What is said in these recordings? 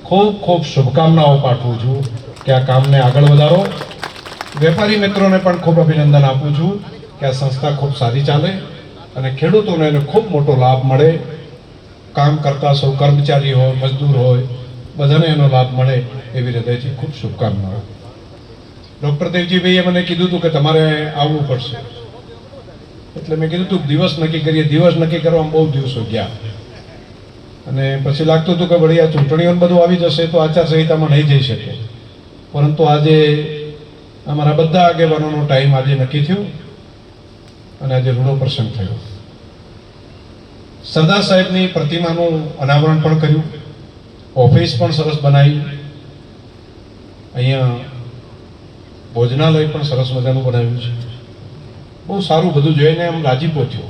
ખૂબ ખૂબ શુભકામનાઓ પાઠવું છું કે આ કામને આગળ વધારો. વેપારી મિત્રોને પણ ખૂબ અભિનંદન આપું છું કે આ સંસ્થા ખૂબ સારી ચાલે અને ખેડૂતોને એને ખૂબ મોટો લાભ મળે. કામ કરતા સૌ કર્મચારી હોય, મજદૂર હોય, બધાને એનો લાભ મળે એવી હૃદયથી ખૂબ શુભકામનાઓ. ડૉક્ટર દેવજીભાઈએ મને કીધું હતું કે તમારે આવવું પડશે, એટલે મેં કીધું હતું દિવસ નક્કી કરીએ. દિવસ નક્કી કરવામાં બહુ દિવસો ગયા અને પછી લાગતું હતું કે વળી આ ચૂંટણીઓને બધું આવી જશે તો આચારસંહિતામાં નહીં જઈ શકે. પરંતુ આજે અમારા બધા આગેવાનોનો ટાઈમ આજે નક્કી થયો અને આજે રૂડો પ્રસંગ થયો. સરદાર સાહેબની પ્રતિમાનું અનાવરણ પણ કર્યું, ઓફિસ પણ સરસ બનાવી, અહીંયા ભોજનાલય પણ સરસ મજાનું બનાવ્યું છે. બહુ સારું બધું જોઈને આમ રાજીપો થયો.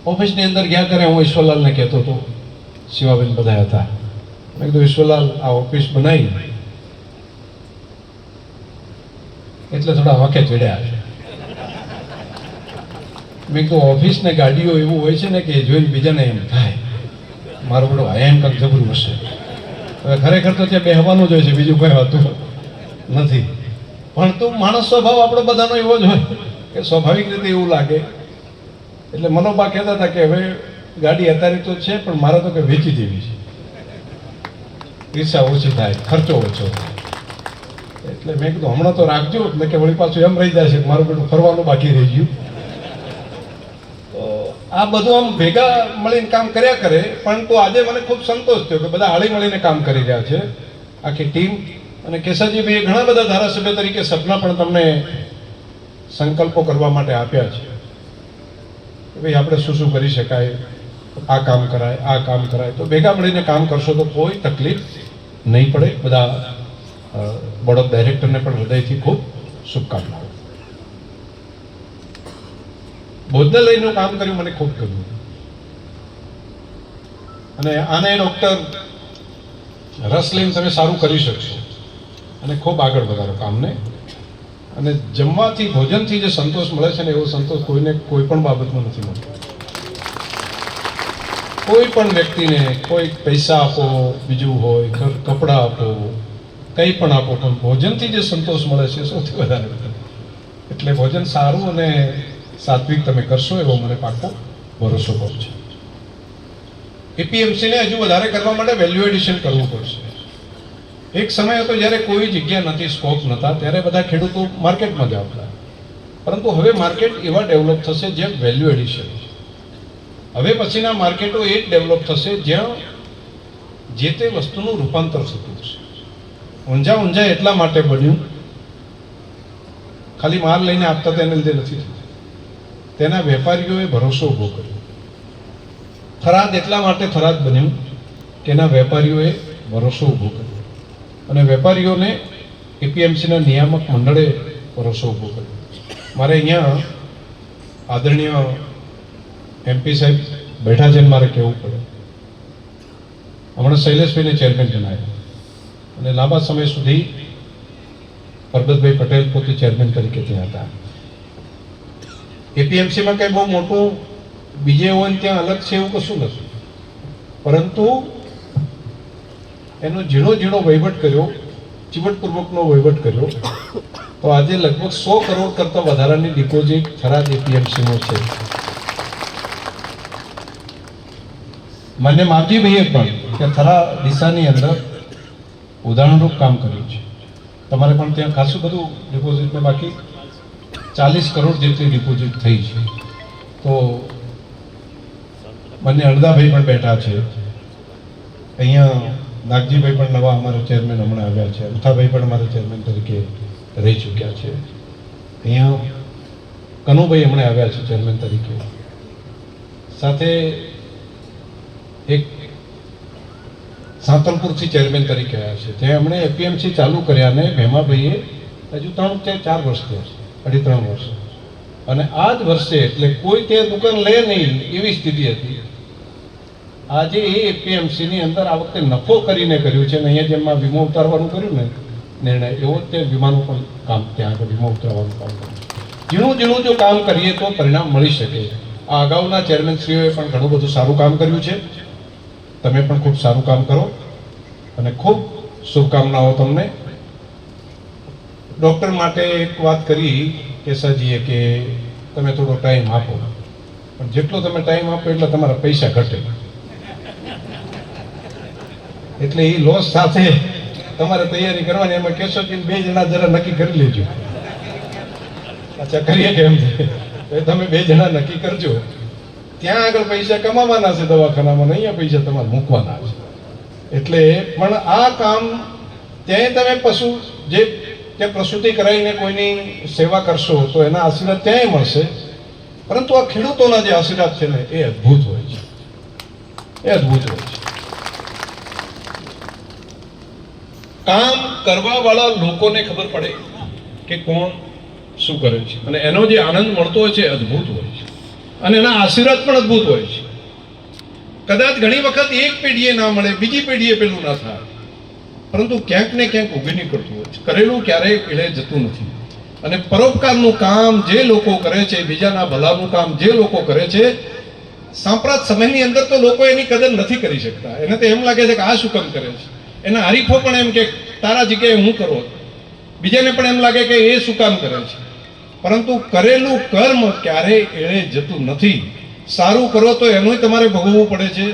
ઓફિસની અંદર ગયા કરે હું ઈશ્વરલાલને કહેતો હતો, શિવાબેન બધા હતા, મેં કીધું ઈશ્વરલાલ આ ઓફિસ બનાવી એટલે થોડા વાંકે ચડ્યા છે. મેં કીધું ઓફિસ ને ગાડીઓ એવું હોય છે ને કે જોઈને બીજાને એમ થાય મારું બધું આયામ કંઈક જબરું હશે. હવે ખરેખર તો ત્યાં બેહવાનું જ હોય છે, બીજું કંઈ હોતું નથી. પણ તો માણસ સ્વભાવ આપણો બધાનો એવો જ હોય કે સ્વાભાવિક રીતે એવું લાગે. એટલે મનોબા કહેતા હતા કે હવે ગાડી અત્યારે તો છે પણ મારે તો કે વેચી દેવી છે, પૈસા ઓછી થાય, ખર્ચો ઓછો. એટલે મેં કીધું હમણાં તો રાખજો, એટલે કે વળી પાછું એમ રહી જાય છે કે મારું બેટું ફરવાનું બાકી રહી ગયું. તો આ બધું આમ ભેગા મળીને કામ કર્યા કરે. પણ તો આજે મને ખૂબ સંતોષ થયો કે બધા હળી મળીને કામ કરી રહ્યા છે, આખી ટીમ. અને કેશવજીભાઈએ ઘણા બધા ધારાસભ્ય તરીકે સપના પણ તમને સંકલ્પો કરવા માટે આપ્યા છે. ભાઈ આપણે શું શું કરી શકાય, આ કામ કરાય, આ કામ કરાય. તો ભેગા મળીને કામ કરશો તો કોઈ તકલીફ નહીં પડે. બધા બોર્ડ ઓફ ડાયરેક્ટરને પણ હૃદયથી ખૂબ શુભકામનાઓ. ભોજનાલયનું કામ કર્યું મને ખૂબ ગમ્યું અને આને ડૉક્ટર રસ લઈને તમે સારું કરી શકશો અને ખૂબ આગળ વધારો કામને. અને જમવાથી, ભોજનથી જે સંતોષ મળે છે ને એવો સંતોષ કોઈને કોઈ પણ બાબતમાં નથી મળતો. કોઈ પણ વ્યક્તિને કોઈ પૈસા આપો, બીજું હોય કપડાં આપો, કંઈ પણ આપો, પણ ભોજનથી જે સંતોષ મળે છે સૌથી વધારે. એટલે ભોજન સારું અને સાત્વિક તમે કરશો એવો મને પાકો ભરોસો કહું છે. એપીએમસીને હજુ વધારે કરવા માટે વેલ્યુ એડિશન કરવું પડશે. એક સમય હતો જ્યારે કોઈ જગ્યા નથી, સ્કોપ નહોતા, ત્યારે બધા ખેડૂતો માર્કેટમાં જ આવતા. પરંતુ હવે માર્કેટ એવા ડેવલપ થશે જેમ વેલ્યુ એડિશન. હવે પછીના માર્કેટો એ જ ડેવલપ થશે જ્યાં જે તે વસ્તુનું રૂપાંતર થતું હશે. ઊંઝા એટલા માટે બન્યું, ખાલી માલ લઈને આપતા તેને લીધે નથી થતું. તેના વેપારીઓએ ભરોસો ઊભો કર્યો. થરાદ એટલા માટે થરાદ બન્યું કે એના વેપારીઓએ ભરોસો ઊભો કર્યો અને વેપારીઓને એપીએમસીના નિયામક મંડળે ભરોસો ઊભો કર્યો. મારે અહીંયા આદરણીય એમપી સાહેબ બેઠા છે, મારે કહેવું પડે. હમણાં શૈલેષભાઈને ચેરમેન બનાવ્યા અને લાંબા સમય સુધી પરબતભાઈ પટેલ પોતે ચેરમેન તરીકે ત્યાં હતા. એપીએમસીમાં કંઈ બહુ મોટું બીજે હોય ને ત્યાં અલગ છે એવું કશું નથી, પરંતુ એનો ઝીણો વહીવટ કર્યો, ચીવટપૂર્વકનો વહીવટ કર્યો. તો આજે લગભગ 100 કરોડ કરતાં વધારાની ડિપોઝિટ થરાદ એપીએમસીનો છે. માન્ય માવજીભાઈએ પણ કે થરા દિશાની અંદર ઉદાહરણરૂપ કામ કર્યું છે. તમારે પણ ત્યાં ખાસું બધું ડિપોઝિટને બાકી 40 કરોડ જેટલી ડિપોઝિટ થઈ છે. તો બંને અડદાભાઈ પણ બેઠા છે અહીંયા. નાગજીભાઈ પણ નવા અમારા ચેરમેન હમણાં આવ્યા છે. અમથાભાઈ પણ અમારા ચેરમેન તરીકે રહી ચૂક્યા છે. અહીંયા કનુભાઈ હમણાં આવ્યા છે ચેરમેન તરીકે. સાથે એક સાંતલપુરથી ચેરમેન તરીકે આવ્યા છે. ત્યાં એમણે એપીએમસી ચાલુ કર્યા ને ભેમાભાઈએ હજુ 3-4 વર્ષ થયા છે, 2.5-3 વર્ષ. અને આ જ વર્ષે એટલે કોઈ ત્યાં દુકાન લે નહીં એવી સ્થિતિ હતી. આજે એ એપીએમસીની અંદર આ વખતે નફો કરીને કર્યું છે અને અહીંયા જેમ વીમો ઉતારવાનું કર્યું ને નિર્ણય, એવો જ તે વીમાનું પણ કામ ત્યાં આગળ વીમો ઉતારવાનું કામ કર્યું. ઝીણું જો કામ કરીએ તો પરિણામ મળી શકે. આ અગાઉના ચેરમેનશ્રીઓએ પણ ઘણું બધું સારું કામ કર્યું છે. તમે પણ ખૂબ સારું કામ કરો. અને ખૂબ શુભકામનાઓ તમને. ડૉક્ટર માટે એક વાત કરી કેસાજીએ કે તમે થોડો ટાઈમ આપો, પણ જેટલો તમે ટાઈમ આપો એટલા તમારા પૈસા ઘટે, એટલે એ લોસ સાથે તમારે તૈયારી કરવાની. એમાં કેશોજી 2 જણા જરા નક્કી કરી લેજો. અચ્છા, કરીએ કે એમ તમે 2 જણા નક્કી કરજો. ત્યાં આગળ પૈસા કમાવાના છે દવાખાનામાં, અહીંયા પૈસા તમારે મૂકવાના છે. એટલે પણ આ કામ ત્યાં તમે પશુ જે ત્યાં પ્રસૂતિ કરાવીને કોઈની સેવા કરશો તો એના આશીર્વાદ ત્યાંય મળશે, પરંતુ આ ખેડૂતોના જે આશીર્વાદ છે ને એ અદ્ભુત હોય છે, એ અદ્ભુત હોય છે. કામ કરવા વાળા લોકોને ખબર પડે કે કોણ શું કરે છે, અને એનો જે આનંદ મળતો હોય છે એ અદ્ભુત હોય છે, અને એના આશીર્વાદ પણ અદ્ભુત હોય છે. કદાચ ઘણી વખત એક પેઢીએ ના મળે, બીજી પેઢીએ પેલું ના થાય, પરંતુ ક્યાંક ને ક્યાંક ઉભી નીકળતું હોય છે. કરેલું ક્યારેય એળે જતું નથી. અને પરોપકારનું કામ જે લોકો કરે છે, બીજાના ભલાનું કામ જે લોકો કરે છે, સાંપ્રત સમયની અંદર તો લોકો એની કદર નથી કરી શકતા. એને તો એમ લાગે છે કે આ શું કામ કરે છે. એના હરીફો પણ એમ કે તારા જગ્યાએ હું કરો, બીજાને પણ એમ લાગે કે એ શું કામ કરે છે. પરંતુ કરેલું કર્મ ક્યારેય એળે જતું નથી. સારું કરો તો એનું તમારે ભોગવવું પડે છે,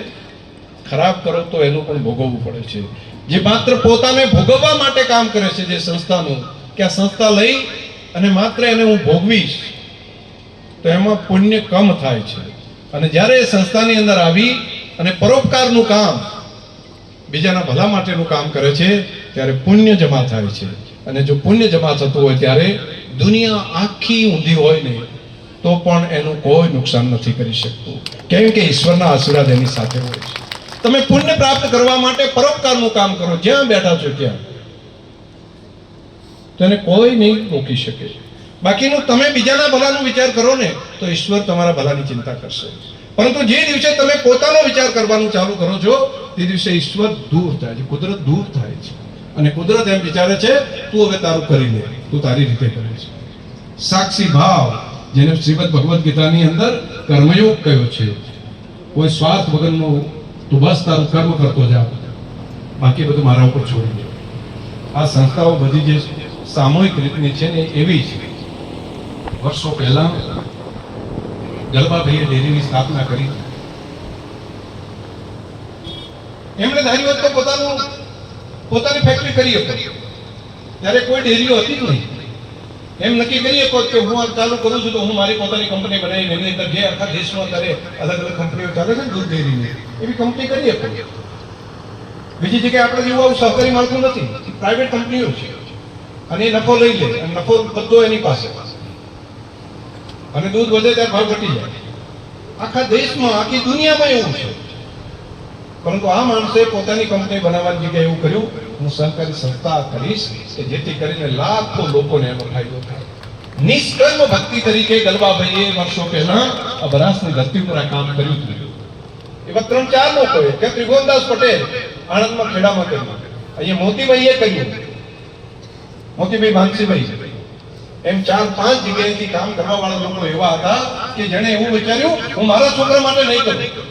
ખરાબ કરો તો એનું પણ ભોગવવું પડે છે. જે માત્ર પોતાને ભોગવવા માટે કામ કરે છે, જે સંસ્થાનું, કે આ સંસ્થા લઈ અને માત્ર એને હું ભોગવીશ, તો એમાં પુણ્ય કમ થાય છે. અને જ્યારે એ સંસ્થાની અંદર આવી અને પરોપકારનું કામ, બીજાના ભલા માટેનું કામ કરે છે, ત્યારે પુણ્ય જમા થાય છે. અને જો પુણ્ય જમા થતું હોય ત્યારે દુનિયા આખી ઊંધી હોય ને તો પણ એનું કોઈ નુકસાન નથી કરી શકતું, કેમ કે ઈશ્વરના આશીર્વાદ એની સાથે હોય છે. તમે પુણ્ય પ્રાપ્ત કરવા માટે પરોપકારનું કામ કરો, જ્યાં બેઠા છો ત્યાં, તેને કોઈ નહીં રોકી શકે. બાકીનું તમે બીજાના ભલાનું વિચાર કરો ને તો ઈશ્વર તમારા ભલાની ચિંતા કરશે. પરંતુ જે દિવસે તમે પોતાનો વિચાર કરવાનું ચાલુ કરો છો તે દિવસે ઈશ્વર દૂર થાય છે, કુદરત દૂર થાય છે. અને કુદરત એમ વિચારે છે તું હવે તારું કરી લે, તું તારી રીતે કરે છે. સાક્ષી ભાવ, જેને શ્રીમદ ભગવદ્ ગીતાની અંદર કર્મયોગ કહ્યો છે. કોઈ સ્વાર્થ વગરનું તું બસ તારું કર્મ કરતો જા, બાકી બધું મારા ઉપર છોડી દે. આ સંસ્થાઓ બધી જે સામૂહિક રીતની છે ને એવી છે. વર્ષો પહેલા ગલબાભાઈએ ડેરીની સ્થાપના કરી. એમણે ધાર્યું હતું પોતાની ફેક્ટરી કરી હતી, ત્યારે કોઈ ડેરીઓ હતી જ નહીં. એમ નક્કી કરીએ કે હું આ ચાલુ કરું છું તો હું મારી પોતાની કંપની બનાવી, એની અંદર જે આખા દેશમાં અત્યારે અલગ અલગ કંપનીઓ ચાલે છે ને દૂધ ડેરીની, એવી કંપની કરી હતી. બીજી જગ્યાએ આપણે જેવું આવું સહકારી માળખું નથી, પ્રાઇવેટ કંપનીઓ છે, અને એ નફો લઈ લે, અને નફો બધો એની પાસે, અને દૂધ વધે ત્યારે ભાવ ઘટી જાય. આખા દેશમાં, આખી દુનિયામાં એવું છે. પરંતુ આ માણસે પોતાની કંપની બનાવવાની જગ્યાએ એવું કર્યું, હું સહકારી સંસ્થા કરીશ કે જેથી કરીને લાખો લોકોને એનો ફાયદો થાય. નિષ્કર્મ ભક્તિ તરીકે ગલબાભાઈએ વર્ષો પહેલા આ બનાસની ધરતી ઉપર આ કામ કર્યું હતું. એવા 3-4 લોકોએ, કે ત્રિભુવનદાસ પટેલ આણંદમાં ખેડામાં કર્યું, અહીંયા મોતીભાઈએ કર્યું, મોતીભાઈ માનસીભાઈ, એમ 4-5 જગ્યાએથી કામ કરવા વાળા લોકો એવા હતા કે જેણે એવું વિચાર્યું હું મારા છોકરા માટે નહીં કરું,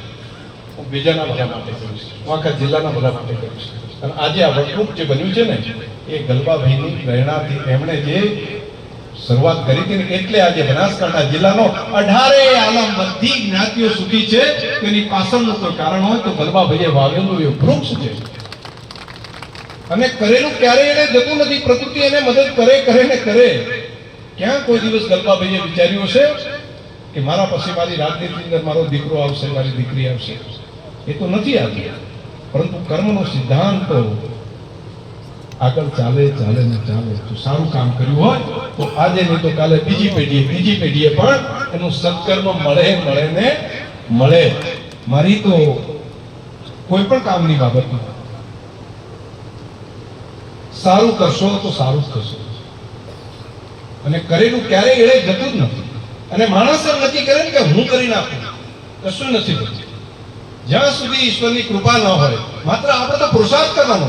હું બીજાના ભલા માટે કરીશ, હું આખા જિલ્લાના ભલા માટે કરીશ. અને આજે આ વર્કરૂપ જે બન્યું છે ને એ ગલબાભાઈની પ્રેરણાથી એમણે જે શરૂઆત કરી હતી ને, એટલે આજે બનાસકાંઠા જિલ્લાનો 18 આલમ બધી જ્ઞાતિઓ સુખી છે. તેની પાછળનું કોઈ કારણ હોય તો ગલબાભાઈએ વાવેલું એ વૃક્ષ છે. અને કરેલું ક્યારેય એને જતું નથી, પ્રકૃતિ એને મદદ કરે ને કરે. ક્યાં કોઈ દિવસ ગલબાભાઈએ વિચાર્યું છે કે મારા પછી મારી રાજનીતિની અંદર મારો દીકરો આવશે, મારી દીકરી આવશે? એ તો નથી આવ્યું. પરંતુ કર્મનો સિદ્ધાંત તો આગળ ચાલે ને ચાલે. તો સારું કામ કર્યું હોય તો આજે નહીં તો કાલે બીજી પેઢીએ પણ એનું સત્કર્મ મળે. મારી તો કોઈ પણ કામની બાબતમાં સારું કરશો તો સારું જ થશે. અને કરેલું ક્યારેય એળે જતું જ નથી. અને માણસ એમ નક્કી કરે કે હું કરી નાખું, કશું નથી થતું. જ્યાં સુધી ઈશ્વરની કૃપા ન હોય, માત્ર આપણે તો પુરુષાર્થ કરવાનો,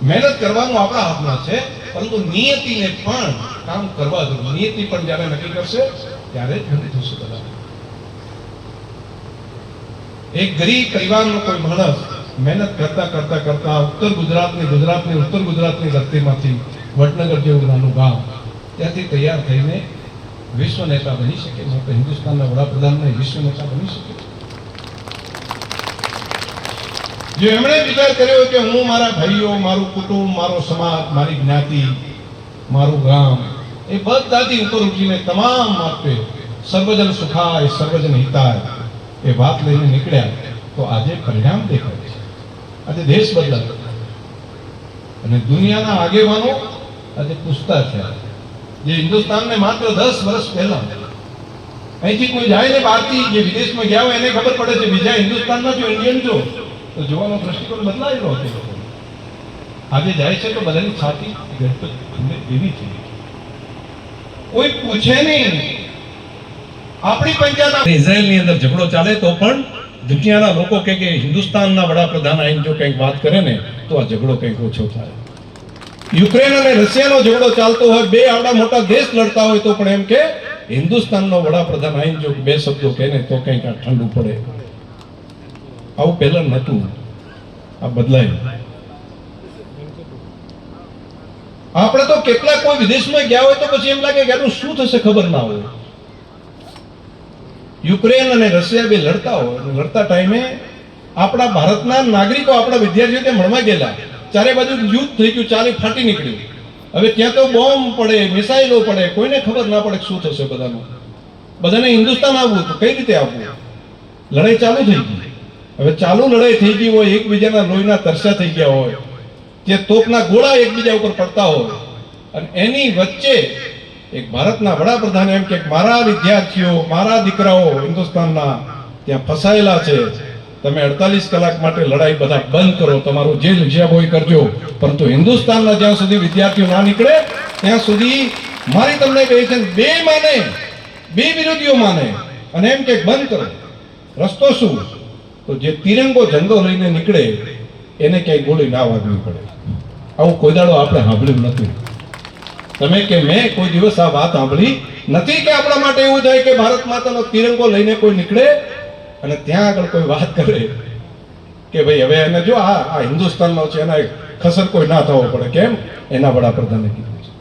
મહેનત કરવાનું આપણા હાથમાં છે. પરંતુ નિયતિને પણ કામ કરવા દો. નિયતિ પણ જ્યારે નક્કી કરશે ત્યારે જ ઘણું થશે. બધા એક ગરીબ પરિવારનો કોઈ માણસ મહેનત કરતા કરતા કરતા ઉત્તર ગુજરાતની ધરતીમાંથી વડનગર જેવું નાનું ગામ ત્યાંથી તૈયાર થઈને વિશ્વ નેતા બની શકે, મોટો હિન્દુસ્તાનના વડાપ્રધાન નહીં, વિશ્વ નેતા બની શકે. જો એમણે વિચાર કર્યો કે હું મારા ભાઈઓ, મારું કુટુંબ, મારો સમાજ, મારી જ્ઞાતિ, મારું ગામ એ બધાથી ઉપર ઉઠીને તમામ માટે સર્વજન સુખાય સર્વજન હિતાય એ વાત લઈને નીકળ્યા, તો આજે પરિણામ દેખાય છે. આજે દેશ બદલાયો અને દુનિયાના આગેવાનો આજે પૂછતા થયા. જે હિન્દુસ્તાનને માત્ર 10 વર્ષ પહેલા અહીંથી કોઈ જાય ને બહારથી, જે વિદેશમાં ગયા હોય એને ખબર પડે છે બીજા હિન્દુસ્તાનના જો ઇન્ડિયન જો તો જોવાનો દ્રષ્ટિકોણ બદલાયેલો હતો. આજે જાય છે તો બધાની છાતી એવી છે, કોઈ પૂછે નહીં. આપણી પંચાયત ઇઝરાયલની અંદર ઝઘડો ચાલે તો પણ દુનિયાના લોકો કહે કે હિન્દુસ્તાનના વડાપ્રધાન આવીને જો કંઈક વાત કરે ને તો આ ઝઘડો કંઈક ઓછો થાય. યુક્રેન અને રશિયાનો ઝઘડો ચાલતો હોય, બે આવડા મોટા દેશ લડતા હોય તો પણ એમ કે હિન્દુસ્તાનનો વડાપ્રધાન આવીને જો બે શબ્દો કહે ને તો કંઈક આ ઠંડુ પડે. આવું પહેલા નહોતું, આ બદલાયું. આપણે તો કેટલા કોઈ વિદેશમાં ગયા હોય તો પછી એમ લાગે કે આનું શું થશે ખબર ના હોય. યુક્રેન અને રશિયા બે લડતા હોય, લડતા ટાઈમે આપણા ભારતના નાગરિકો, આપણા વિદ્યાર્થીઓ ત્યાં મળવા ગયેલા, ચારે બાજુ યુદ્ધ થઈ ગયું, ચારે ફાટી નીકળ્યું. હવે ત્યાં તો બોમ્બ પડે, મિસાઇલો પડે, કોઈને ખબર ના પડે શું થશે. બધાને હિન્દુસ્તાન આવવું તો કઈ રીતે આવવું? લડાઈ ચાલુ થઈ ગઈ. હવે ચાલુ લડાઈ થઈ ગઈ હોય, એકબીજાના લોહીના તરસ્યા થઈ ગયા હોય, જે તોપના ગોળા એકબીજા ઉપર પડતા હોય, અને એની વચ્ચે એક ભારતના વડાપ્રધાન એમ કે મારા વિદ્યાર્થીઓ, મારા દીકરાઓ હિન્દુસ્તાનના ત્યાં ફસાયેલા છે, તમે 48 કલાક માટે લડાઈ બધા બંધ કરો, તમારું જે હિસાબ હોય કરજો, પરંતુ હિન્દુસ્તાનના જ્યાં સુધી વિદ્યાર્થીઓ ના નીકળે ત્યાં સુધી મારી તમને કહે છે બે માને, બે વિરોધીઓ માને અને એમ કે બંધ કરો. રસ્તો શું? તો જે તિરંગો ઝંડો લઈને નીકળે એને ક્યાંય ગોળી ના વાગવી પડે. આવું કોઈ દાડો આપણે સાંભળ્યું નથી. તમે કે મેં કોઈ દિવસ આ વાત સાંભળી નથી કે આપણા માટે એવું થાય કે ભારત માતાનો તિરંગો લઈને કોઈ નીકળે અને ત્યાં આગળ કોઈ વાત કરે કે ભાઈ હવે એને જો આ હિન્દુસ્તાનનો છે, એના ખસર કોઈ ના થવો પડે. કેમ? એના વડાપ્રધાને કીધું છે.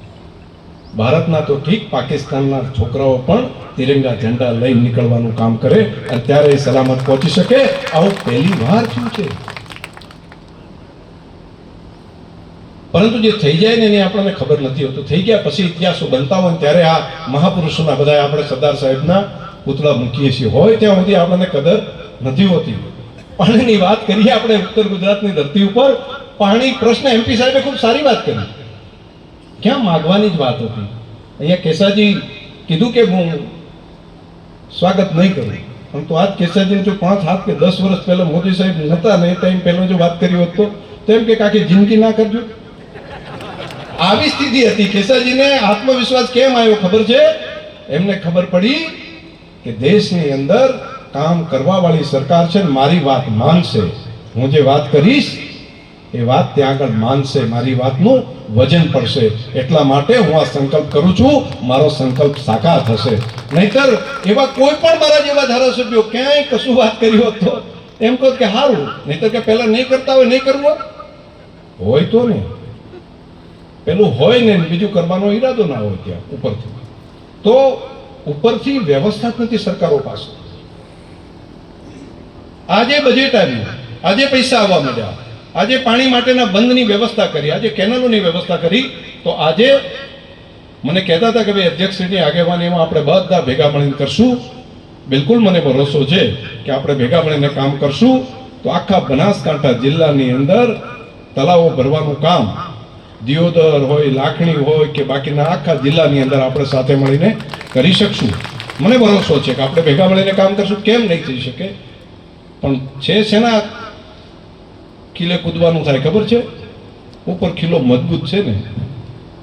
ભારતના તો ઠીક, પાકિસ્તાનના છોકરાઓ પણ તિરંગા ઝંડા લઈને નીકળવાનું કામ કરે અને ત્યારે એ સલામત પહોંચી શકે. આવું પહેલી વાર થયું છે. પરંતુ જે થઈ જાય ને એની આપણને ખબર નથી હોતું. થઈ ગયા પછી ઇતિહાસો બનતા હોય ત્યારે આ મહાપુરુષોના બધા આપણે સરદાર સાહેબના પૂતળા મૂકીએ છીએ, હોય ત્યાં સુધી આપણને કદર નથી હોતી. પાણીની વાત કરીએ આપણે ઉત્તર ગુજરાતની ધરતી ઉપર, પાણી પ્રશ્ન MP સાહેબે ખૂબ સારી વાત કરી. ક્યાં માગવાની જ વાત હતી. અહીંયા કેસાજી કીધું કે હું સ્વાગત નહીં કરું, પરંતુ આજ કેસાજીને જો 5 હાથ કે 10 વર્ષ પહેલા મોદી સાહેબ નહોતા ને એ ટાઈમ પહેલો જો વાત કરી હોત તો એમ કે આખી જિંદગી ના કરજો. આવી સ્થિતિ હતી. કેસાજીને આત્મવિશ્વાસ કેમ આવ્યો ખબર છે? એમને ખબર પડી કે દેશની અંદર કામ કરવા વાળી સરકાર છે, મારી વાત માનશે. હું જે વાત કરીશ એ વાત ત્યાં આગળ માનશે, મારી વાતનું વજન પડશે. એટલા માટે હું આ સંકલ્પ કરું છું, મારો સંકલ્પ સાકાર થશે. નહીતર એવા કોઈ પણ મારા જેવા ધારાસભ્યો ક્યાંય કશું વાત કરી હોત તો એમ કહો કે સારું, નહીતર કે પહેલા નહીં કરતા હોય, નહીં કરવું હોય તો નહીં, પેલું હોય ને બીજું કરવાનો ઈરાદો ના હોય ત્યાં ઉપરથી, તો ઉપરથી વ્યવસ્થા જ નથી સરકારો પાસે. આજે બજેટ આવ્યું, આજે પૈસા આવવા માંડ્યા, આજે પાણી માટેના બંધની વ્યવસ્થા કરી, આજે કેનલોની વ્યવસ્થા કરી, તો આજે મને કહેતા હતા કે ભાઈ અધ્યક્ષશ્રીની આગેવાનીમાં આપણે બધા ભેગા મળીને કરશું. બિલકુલ મને ભરોસો છે કે આપણે ભેગા મળીને કામ કરશું તો આખા બનાસકાંઠા જિલ્લાની અંદર તળાવો ભરવાનું કામ દિયોદર હોય, લાખણી હોય કે બાકીના આખા જિલ્લાની અંદર આપણે સાથે મળીને કરી શકશું. મને ભરોસો છે કે આપણે ભેગા મળીને કામ કરશું. કેમ નહીં થઈ શકે? પણ છે શેના ખીલે કૂદવાનું થાય ખબર છે? ઉપર ખીલો મજબૂત છે ને,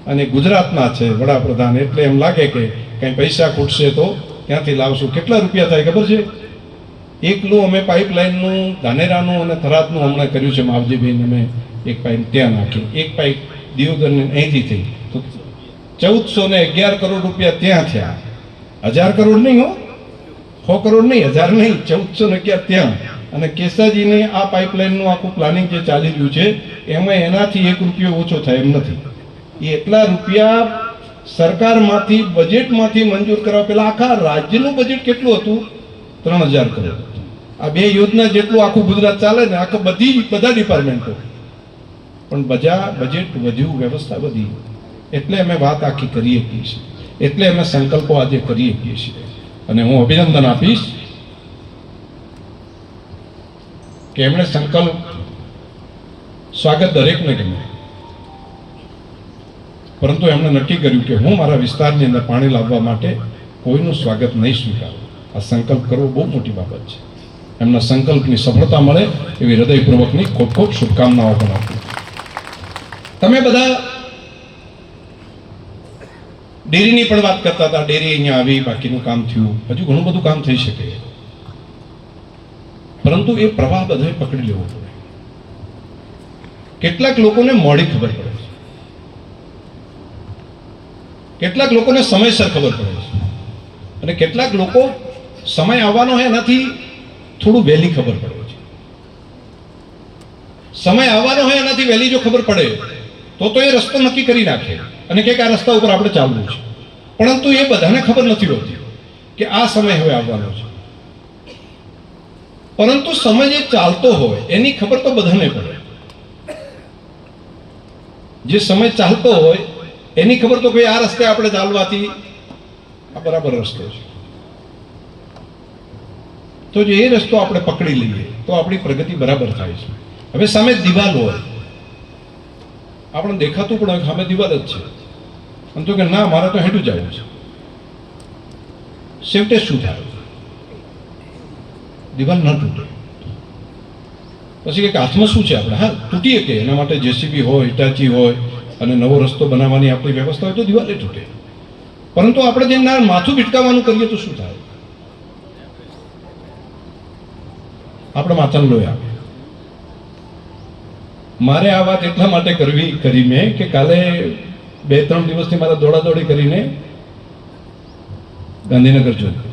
અને ગુજરાતના છે વડાપ્રધાન, એટલે એમ લાગે કે કંઈ પૈસા ખૂટશે તો ત્યાંથી લાવશું. કેટલા રૂપિયા થાય ખબર છે? એકલું અમે પાઇપલાઇનનું ધાનેરાનું અને થરાદનું હમણાં કર્યું છે માવજીભાઈને, અમે એક પાઇપ ત્યાં નાખી, એક પાઇપ દિયોદરની અહીંથી થઈ તો 1411 કરોડ રૂપિયા ત્યાં થયા. 1000 કરોડ નહીં હો, 100 કરોડ નહીં, 1000 નહીં, 1411 ત્યાં. અને કેસાજીની આ પાઇપલાઇનનું આખું પ્લાનિંગ જે ચાલી રહ્યું છે એમાં એનાથી 1 રૂપિયો ઓછો થાય એમ નથી. એ એટલા રૂપિયા સરકારમાંથી બજેટમાંથી મંજૂર કરવા પહેલા આખા રાજ્યનું બજેટ કેટલું હતું? 3000 કરોડ. આ 2 યોજના જેટલું આખું ગુજરાત ચાલે ને આખું બધા ડિપાર્ટમેન્ટો, પણ બજેટ વધ્યું, વ્યવસ્થા વધી, એટલે અમે વાત આખી કરી શકીએ છીએ, એટલે અમે સંકલ્પો આજે કરી શકીએ છીએ. અને હું અભિનંદન આપીશ કે એમણે સંકલ્પ, સ્વાગત દરેકને ગમે, પરંતુ એમણે નક્કી કર્યું કે હું મારા વિસ્તારની અંદર પાણી લાવવા માટે કોઈનું સ્વાગત નહીં સ્વીકારું. આ સંકલ્પ કરવો બહુ મોટી બાબત છે. એમના સંકલ્પની સફળતા મળે એવી હૃદયપૂર્વકની ખૂબ ખૂબ શુભકામનાઓ પણ આપું. તમે બધા ડેરીની પણ વાત કરતા હતા. ડેરી અહીંયા આવી, બાકીનું કામ થયું, હજુ ઘણું બધું કામ થઈ શકે, પરંતુ એ પ્રવાહ બધાએ પકડી લેવો પડે. કેટલાક લોકોને મોડી ખબર પડે છે, કેટલાક લોકોને સમયસર ખબર પડે છે, અને કેટલાક લોકો સમય આવવાનો હોય એનાથી થોડું વહેલી ખબર પડે છે. સમય આવવાનો હોય એનાથી વહેલી જો ખબર પડે તો એ રસ્તો નક્કી કરી નાખે અને કે આ રસ્તા ઉપર આપણે ચાલવું છે. પરંતુ એ બધાને ખબર નથી હોતી કે આ સમય હવે આવવાનો છે. પરંતુ સમય જે ચાલતો હોય એની ખબર તો બધાને પડે. જે સમય ચાલતો હોય એની ખબર તો કે આ રસ્તે આપણે ચાલવાથી આ બરાબર રસ્તો છે, તો જો એ રસ્તો આપણે પકડી લઈએ તો આપણી પ્રગતિ બરાબર થાય છે. હવે સામે દિવાલ હોય, આપણે દેખાતું પણ સામે દિવાલ જ છે, અને તો કે ના મારે તો હેઠું જવું છે, છેવટે શું થાય? દિવાલ ન તૂટે. પછી કે હાથમાં શું છે આપણે? હા, તૂટીએ કે એના માટે જેસીબી હોય, હિટાચી હોય અને નવો રસ્તો બનાવવાની આપણી વ્યવસ્થા હોય તો દિવાલે તૂટે. પરંતુ આપણે જે માથું ભીટકાવવાનું કરીએ તો શું થાય? આપણે માથાનું લોહી આવે. મારે આ વાત એટલા માટે કરી મેં કે કાલે 2-3 દિવસથી મારા દોડાદોડી કરીને ગાંધીનગર જોયું.